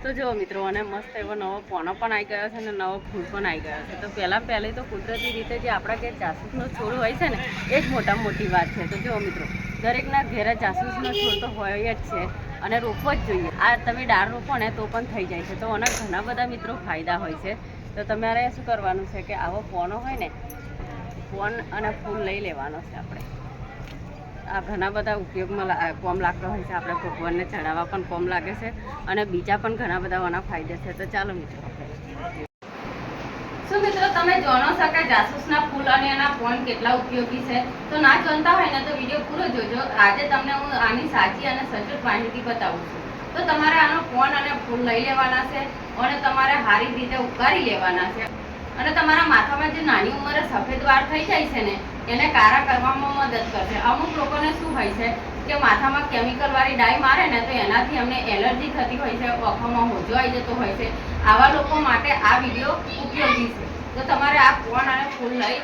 તો જો મિત્રો, અને મસ્ત એવો નવો પોનો પણ આવી ગયો છે અને નવો ફૂલ પણ આવી ગયો છે. તો પહેલી તો કુદરતી રીતે જે આપણા ઘેર જાસૂસનો છોડ હોય છે ને, એ જ મોટામાં મોટી વાત છે. તો જો મિત્રો, દરેકના ઘેરે જાસૂસનો છોડ તો હોય જ છે અને રોપવો જ જોઈએ. આ તમે ડાળ રોપો ને તો પણ થઈ જાય છે. તો આના ઘણા બધા મિત્રો ફાયદા હોય છે. તો તમારે શું કરવાનું છે કે આવો પોનો હોય ને, પોન અને ફૂલ લઈ લેવાનો છે આપણે. આ ઘણા બધા ઉપયોગમાં કોમ લાગતા હોય છે. આપણે ભગવાનને ચડાવવા પણ કોમ લાગે છે અને બીજા પણ ઘણા બધા આના ફાયદા છે. તો ચાલો મિત્રો, શું મિત્રો તમે જાણો છો કે જાસૂસના ફૂલ અને એના પોન કેટલા ઉપયોગી છે? તો ના જાણતા હોય ને તો વિડીયો પૂરો જોજો. આજે તમને હું આની સાચી અને સચોટ માહિતી બતાવું છું. તો તમારે આનો પોન અને ફૂલ લઈ લેવાના છે અને તમારે સારી રીતે ઉગારી લેવાના છે. અને તમારા માથામાં જે નાની ઉંમરે સફેદ વાળ થઈ જાય છે ને, એને કાળા કરવામાં મદદ કરશે. અમુક લોકોને શું હોય છે કે માથામાં કેમિકલ વાળી ડાય મારે ને તો એનાથી અમને એલર્જી થતી હોય છે, આંખોમાં હોજો આવી જતો હોય છે. આવા લોકો માટે આ વિડીયો ઉપયોગી છે. તો તમારે આ પોન અને ફૂલ લઈ.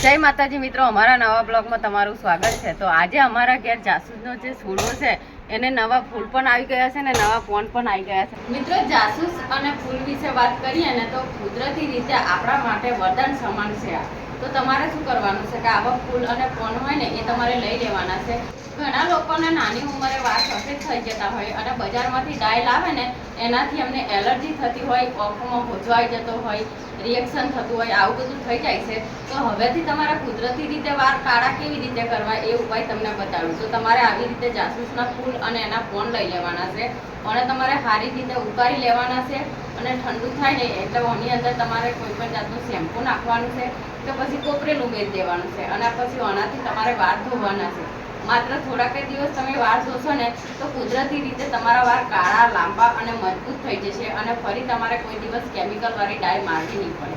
જય માતાજી મિત્રો, અમારા નવા બ્લોગમાં તમારું સ્વાગત છે. તો આજે અમારા ઘેર જાસૂસનો જે છોડવો છે એને નવા ફૂલ પણ આવી ગયા છે ને નવા પોન પણ આવી ગયા છે. મિત્રો, જાસૂસ અને ફૂલ વિશે વાત કરીએ ને તો કુદરતી રીતે આપણા માટે વરદાન સમાન છે. તો તમારે શું કરવાનું છે કે આવા ફૂલ અને પોન હોય ને એ તમારે લઈ લેવાના છે. ઘણા લોકોને નાની ઉંમરે વાળ સફેદ થઈ જતા હોય અને બજારમાંથી ડાય લાવે ને એનાથી અમને એલર્જી થતી હોય, આંખોમાં હોજો આવી જતો હોય, રિએક્શન થતું હોય, આવું બધું થઈ જાય છે. તો હવેથી તમારા કુદરતી રીતે વાળ કાળા કેવી રીતે કરવા એ ઉપાય તમને બતાવું. તો તમારે આવી રીતે જાસૂસના ફૂલ અને એના પોન લઈ લેવાના છે અને તમારે સારી રીતે ઉકાળી લેવાના છે. અને ઠંડુ થાય ને એટલે આની અંદર તમારે કોઈ પણ જાતનું શેમ્પૂ નાખવાનું છે કે પછી કોપરેલું ઉમેરી દેવાનું છે અને પછી આનાથી તમારે વાળ ધોવાના છે. માત્ર થોડાક દિવસ તમે વાળ ધોશો ને તો કુદરતી રીતે તમારા વાળ કાળા, લાંબા અને મજબૂત થઈ જશે અને ફરી તમારે કોઈ દિવસ કેમિકલ વાળી ડાય મારવી નહીં પડે.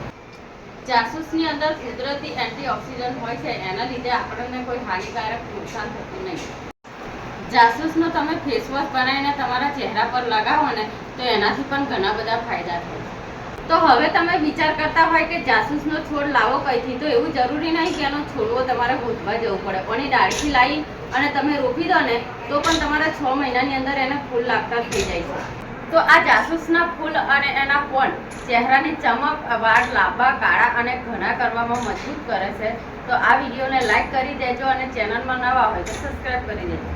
જાસૂસની અંદર કુદરતી એન્ટીઓક્સિડન્ટ હોય છે, એના લીધે આપણને કોઈ હાનિકારક નુકસાન થતું નહીં. જાસૂસનો તમે ફેસવોશ બનાવીને તમારા ચહેરા પર લગાવો ને તો એનાથી પણ ઘણા બધા ફાયદા થાય. તો હવે તમે વિચાર કરતા હોય કે જાસૂસનો છોડ લાવો કઈથી, તો એવું જરૂરી નહીં કે એનો છોડવો તમારે ગોતવા જવું પડે. પણ ડાળખી લાવી અને તમે રોપી દો ને તો પણ તમારા 6 મહિનાની અંદર એને ફૂલ લાગતા થઈ જાય છે. તો આ જાસૂસના ફૂલ અને એના પોન ચહેરાની ચમક, વાળ લાંબા, કાળા અને ઘણા કરવામાં મજબૂત કરે છે. તો આ વિડીયોને લાઈક કરી દેજો અને ચેનલમાં નવા હોય તો સબસ્ક્રાઈબ કરી દેજો.